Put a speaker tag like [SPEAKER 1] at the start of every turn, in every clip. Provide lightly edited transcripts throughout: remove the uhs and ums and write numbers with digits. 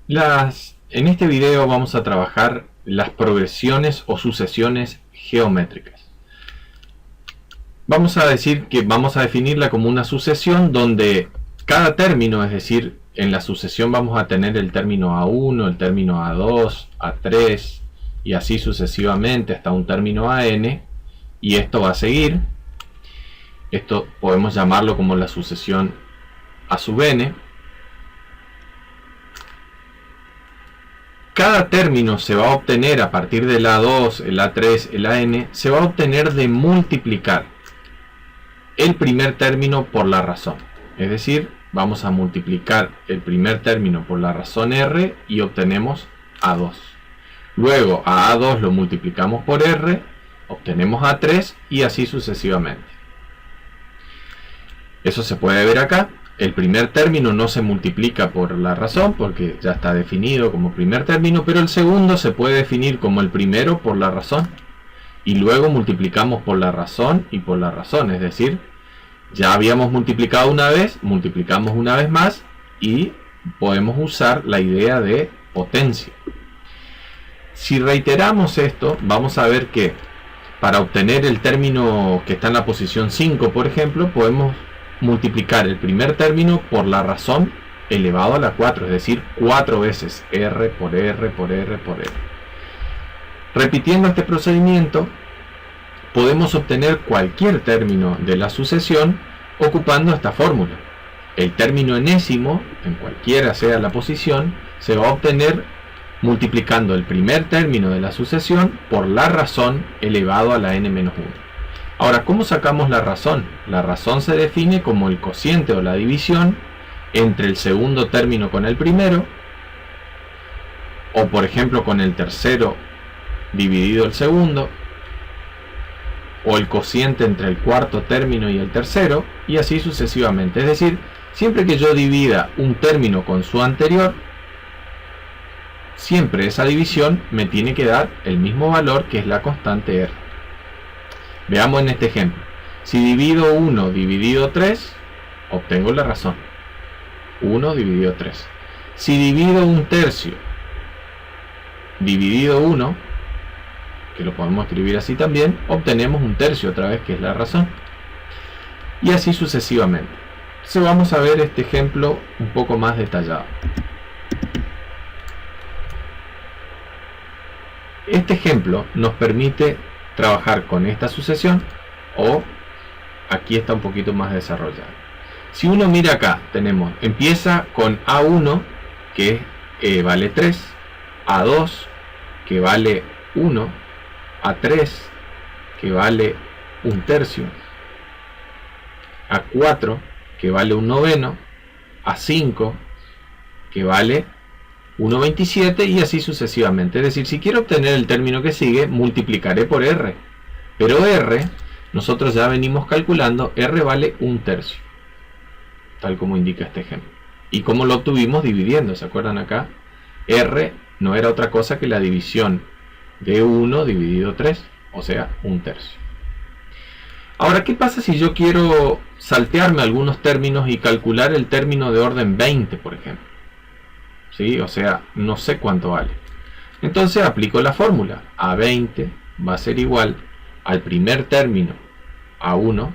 [SPEAKER 1] En este video vamos a trabajar las progresiones o sucesiones geométricas. Vamos a decir que vamos a definirla como una sucesión donde cada término, es decir, en la sucesión vamos a tener el término A1, el término A2, A3 y así sucesivamente hasta un término AN, y esto va a seguir. Esto podemos llamarlo como la sucesión A sub n. Cada término se va a obtener a partir del A2, el A3, el AN, se va a obtener de multiplicar el primer término por la razón. Es decir, vamos a multiplicar el primer término por la razón R y obtenemos A2. Luego a A2 lo multiplicamos por R, obtenemos A3 y así sucesivamente. Eso se puede ver acá. El primer término no se multiplica por la razón porque ya está definido como primer término, pero el segundo se puede definir como el primero por la razón. Y luego multiplicamos por la razón y por la razón, es decir, ya habíamos multiplicado una vez, multiplicamos una vez más y podemos usar la idea de potencia. Si reiteramos esto, vamos a ver que para obtener el término que está en la posición 5, por ejemplo, podemos multiplicar el primer término por la razón elevado a la 4, es decir, 4 veces R por R por R por R. Repitiendo este procedimiento, podemos obtener cualquier término de la sucesión ocupando esta fórmula. El término enésimo, en cualquiera sea la posición, se va a obtener multiplicando el primer término de la sucesión por la razón elevado a la n-1. Ahora, ¿cómo sacamos la razón? La razón se define como el cociente o la división entre el segundo término con el primero, o por ejemplo con el tercero dividido el segundo, o el cociente entre el cuarto término y el tercero, y así sucesivamente. Es decir, siempre que yo divida un término con su anterior, siempre esa división me tiene que dar el mismo valor, que es la constante R. Veamos en este ejemplo. Si divido 1 dividido 3, obtengo la razón. 1 dividido 3. Si divido un tercio dividido 1, que lo podemos escribir así también, obtenemos un tercio otra vez, que es la razón. Y así sucesivamente. Entonces vamos a ver este ejemplo un poco más detallado. Este ejemplo nos permite trabajar con esta sucesión, o aquí está un poquito más desarrollado. Si uno mira acá, empieza con A1 que vale 3, A2 que vale 1, A3 que vale un tercio, A4 que vale un noveno, A5 que vale 1,27 y así sucesivamente. Es decir, si quiero obtener el término que sigue, multiplicaré por R. Pero R, nosotros ya venimos calculando, R vale un tercio, tal como indica este ejemplo. ¿Y cómo lo obtuvimos? Dividiendo. ¿Se acuerdan acá? R no era otra cosa que la división de 1 dividido 3, o sea, un tercio. Ahora, ¿qué pasa si yo quiero saltearme algunos términos y calcular el término de orden 20, por ejemplo? ¿Sí? O sea, no sé cuánto vale. Entonces aplico la fórmula. A20 va a ser igual al primer término A1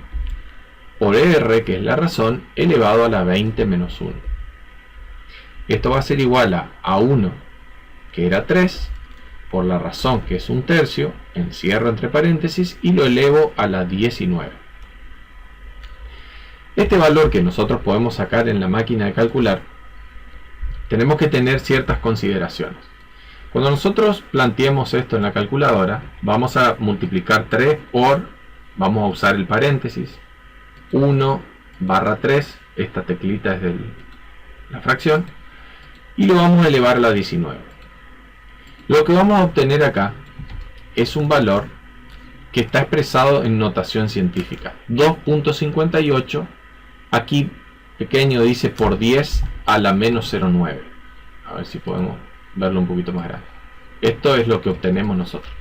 [SPEAKER 1] por R, que es la razón, elevado a la 20 menos 1. Esto va a ser igual a A1, que era 3, por la razón, que es un tercio, encierro entre paréntesis, y lo elevo a la 19. Este valor que nosotros podemos sacar en la máquina de calcular, tenemos que tener ciertas consideraciones. Cuando nosotros planteemos esto en la calculadora, vamos a multiplicar 3 por, vamos a usar el paréntesis, 1 barra 3, esta teclita es de la fracción, y lo vamos a elevar a la 19. Lo que vamos a obtener acá es un valor que está expresado en notación científica, 2.58, aquí pequeño dice por 10 a la menos 0,9. A ver si podemos verlo un poquito más grande. Esto es lo que obtenemos nosotros.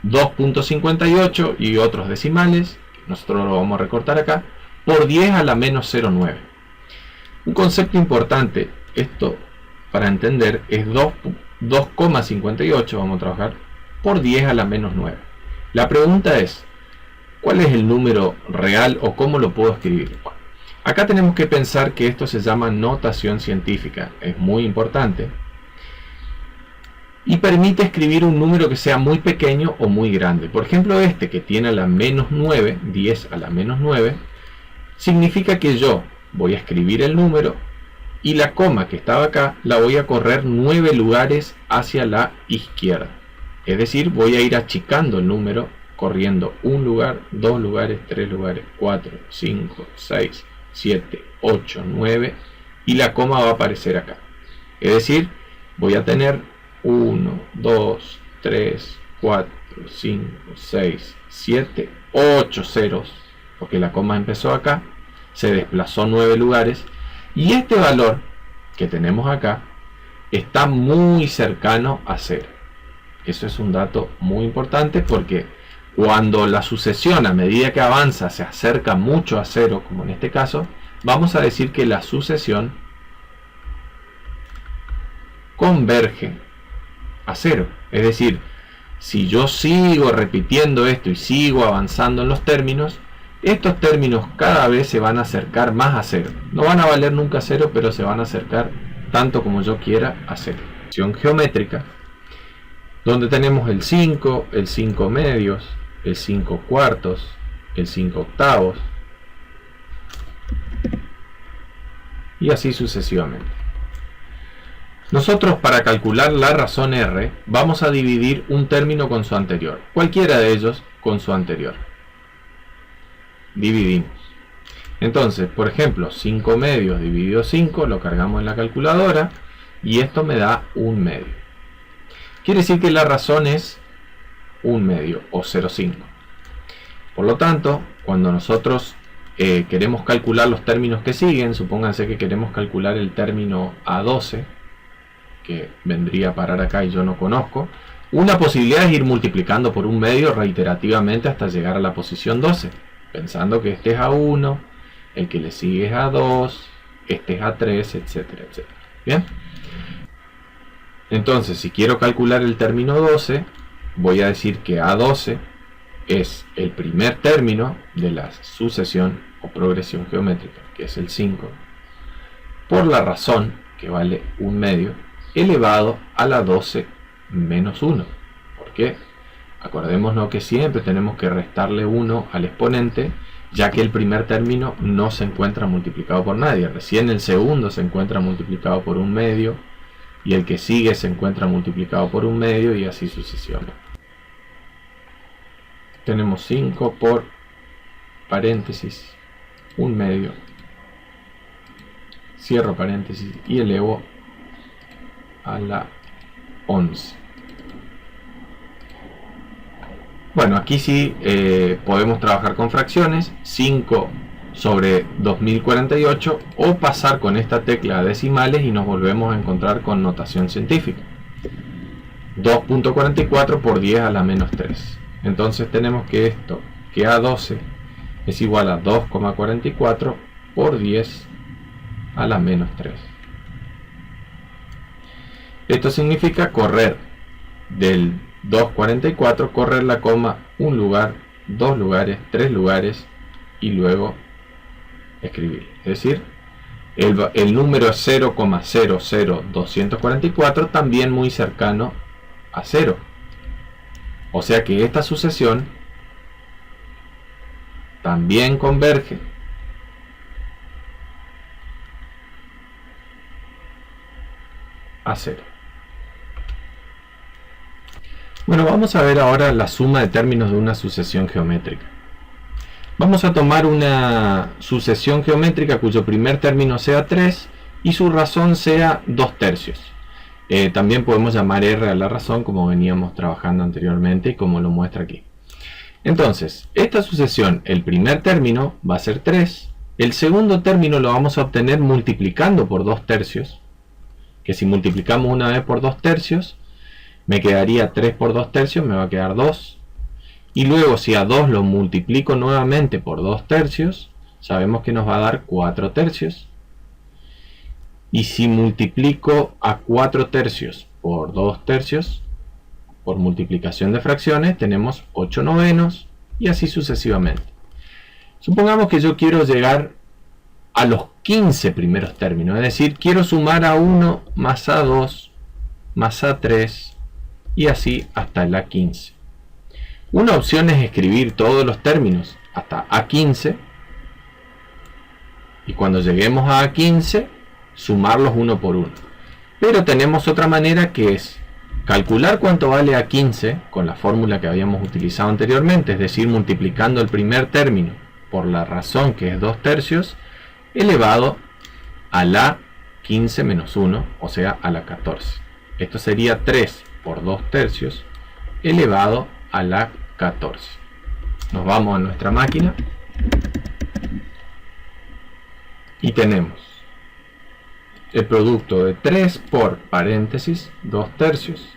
[SPEAKER 1] 2.58 y otros decimales, nosotros lo vamos a recortar acá, por 10 a la menos 0,9. Un concepto importante, esto para entender, es 2,58, vamos a trabajar, por 10 a la menos 9. La pregunta es, ¿cuál es el número real o cómo lo puedo escribir? Bueno, acá tenemos que pensar que esto se llama notación científica, es muy importante. Y permite escribir un número que sea muy pequeño o muy grande. Por ejemplo, este que tiene a la menos 9, 10 a la menos 9, significa que yo voy a escribir el número y la coma que estaba acá la voy a correr 9 lugares hacia la izquierda. Es decir, voy a ir achicando el número corriendo un lugar, 2 lugares, 3 lugares, 4, 5, 6, 7, 8, 9 y la coma va a aparecer acá. Es decir, voy a tener 1, 2, 3, 4, 5, 6, 7, 8 ceros, porque la coma empezó acá, se desplazó 9 lugares, y este valor que tenemos acá está muy cercano a 0. Eso es un dato muy importante, porque cuando la sucesión a medida que avanza se acerca mucho a 0, como en este caso, vamos a decir que la sucesión converge a 0. Es decir, si yo sigo repitiendo esto y sigo avanzando en los términos, estos términos cada vez se van a acercar más a 0. No van a valer nunca 0, pero se van a acercar tanto como yo quiera a 0. Función geométrica, donde tenemos el 5, el 5 medios, el 5 cuartos, el 5 octavos, y así sucesivamente. Nosotros, para calcular la razón R, vamos a dividir un término con su anterior, cualquiera de ellos con su anterior. Dividimos. Entonces, por ejemplo, 5 medios dividido 5, lo cargamos en la calculadora y esto me da 1 medio. Quiere decir que la razón es 1 medio o 0,5. Por lo tanto, cuando nosotros queremos calcular los términos que siguen, supónganse que queremos calcular el término A12, que vendría a parar acá y yo no conozco, una posibilidad es ir multiplicando por 1 medio reiterativamente hasta llegar a la posición 12, pensando que este es A1, el que le sigue es A2, este es A3, etcétera, etcétera. Bien, entonces si quiero calcular el término 12, voy a decir que A12 es el primer término de la sucesión o progresión geométrica, que es el 5, por la razón, que vale 1 medio, elevado a la 12 menos 1. Porque acordémonos que siempre tenemos que restarle 1 al exponente, ya que el primer término no se encuentra multiplicado por nadie. Recién el segundo se encuentra multiplicado por 1 medio, y el que sigue se encuentra multiplicado por 1 medio, y así sucesivamente. Tenemos 5 por paréntesis 1 medio, cierro paréntesis y elevo a la 11. Bueno, aquí sí podemos trabajar con fracciones, 5 sobre 2048, o pasar con esta tecla a decimales y nos volvemos a encontrar con notación científica. 2.44 por 10 a la menos 3. Entonces tenemos que esto, que A12 es igual a 2,44 por 10 a la menos 3. Esto significa correr del 2,44, correr la coma 1 lugar, 2 lugares, 3 lugares y luego escribir. Es decir, el número 0,00244 también muy cercano a 0. O sea que esta sucesión también converge a 0. Bueno, vamos a ver ahora la suma de términos de una sucesión geométrica. Vamos a tomar una sucesión geométrica cuyo primer término sea 3 y su razón sea 2 tercios. También podemos llamar R a la razón, como veníamos trabajando anteriormente y como lo muestra aquí. Entonces, esta sucesión, el primer término va a ser 3, el segundo término lo vamos a obtener multiplicando por 2 tercios, que si multiplicamos una vez por 2 tercios, me quedaría 3 por 2 tercios, me va a quedar 2. Y luego si a 2 lo multiplico nuevamente por 2 tercios, sabemos que nos va a dar 4 tercios. Y si multiplico a 4 tercios por 2 tercios, por multiplicación de fracciones, tenemos 8 novenos y así sucesivamente. Supongamos que yo quiero llegar a los 15 primeros términos, es decir, quiero sumar A1 más A2 más A3 y así hasta el A15. Una opción es escribir todos los términos hasta A15 y cuando lleguemos a A15 sumarlos uno por uno. Pero tenemos otra manera, que es calcular cuánto vale A15 con la fórmula que habíamos utilizado anteriormente, es decir, multiplicando el primer término por la razón, que es 2 tercios, elevado a la 15 menos 1, o sea, a la 14. Esto sería 3 por 2 tercios elevado a la 14. Nos vamos a nuestra máquina y tenemos el producto de 3 por paréntesis 2 tercios,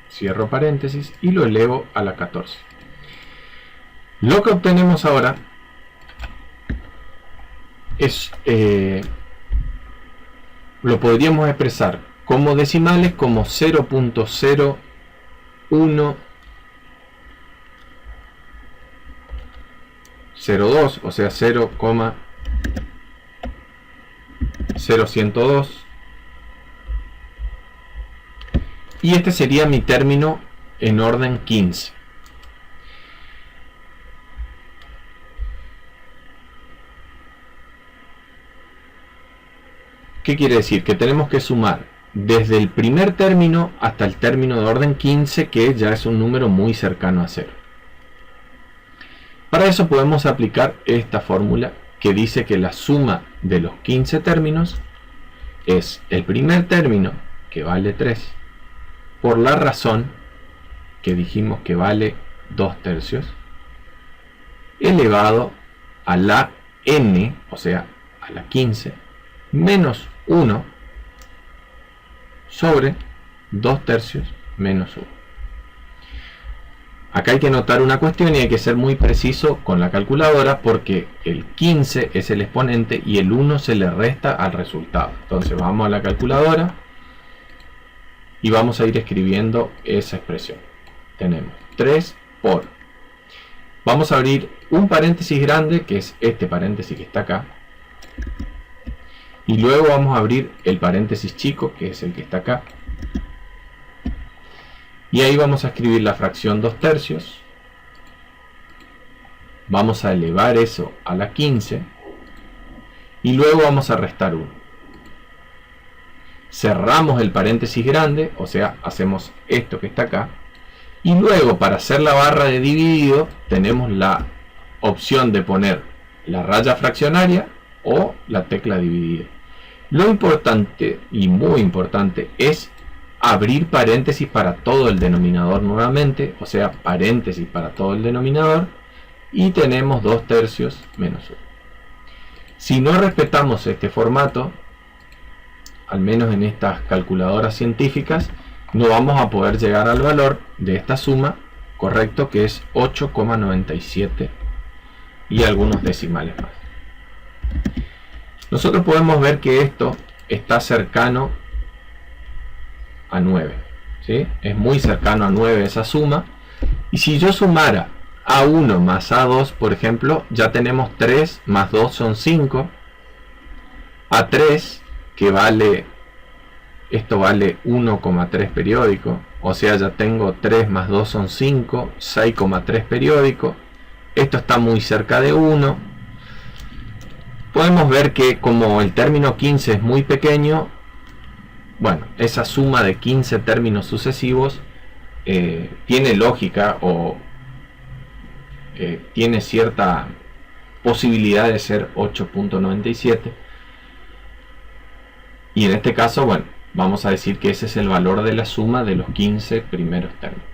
[SPEAKER 1] cierro paréntesis y lo elevo a la 14. Lo que obtenemos ahora es, lo podríamos expresar como decimales como 0.0102, o sea 0,0102, y este sería mi término en orden 15. ¿Qué quiere decir? Que tenemos que sumar desde el primer término hasta el término de orden 15, que ya es un número muy cercano a 0. Para eso podemos aplicar esta fórmula que dice que la suma de los 15 términos es el primer término, que vale 3, por la razón, que dijimos que vale 2 tercios, elevado a la n, o sea, a la 15, menos 1 sobre 2 tercios menos 1. Acá hay que notar una cuestión y hay que ser muy preciso con la calculadora, porque el 15 es el exponente y el 1 se le resta al resultado. Entonces vamos a la calculadora y vamos a ir escribiendo esa expresión. Tenemos 3 por, vamos a abrir un paréntesis grande, que es este paréntesis que está acá, y luego vamos a abrir el paréntesis chico, que es el que está acá, y ahí vamos a escribir la fracción 2 tercios. Vamos a elevar eso a la 15 y luego vamos a restar 1. Cerramos el paréntesis grande, o sea, hacemos esto que está acá, y luego para hacer la barra de dividido tenemos la opción de poner la raya fraccionaria o la tecla dividida. Lo importante, y muy importante, es abrir paréntesis para todo el denominador nuevamente, o sea, paréntesis para todo el denominador, y tenemos 2 tercios menos 1. Si no respetamos este formato, al menos en estas calculadoras científicas, no vamos a poder llegar al valor de esta suma correcto, que es 8,97 y algunos decimales más. Nosotros podemos ver que esto está cercano a 9, ¿sí? Es muy cercano a 9 esa suma, y si yo sumara A1 más A2, por ejemplo, ya tenemos 3 más 2 son 5, A3, que vale, esto vale 1,3 periódico, o sea, ya tengo 3 más 2 son 5, 6,3 periódico, esto está muy cerca de 1. Podemos ver que como el término 15 es muy pequeño, bueno, esa suma de 15 términos sucesivos tiene lógica o tiene cierta posibilidad de ser 8,97, y en este caso, bueno, vamos a decir que ese es el valor de la suma de los 15 primeros términos.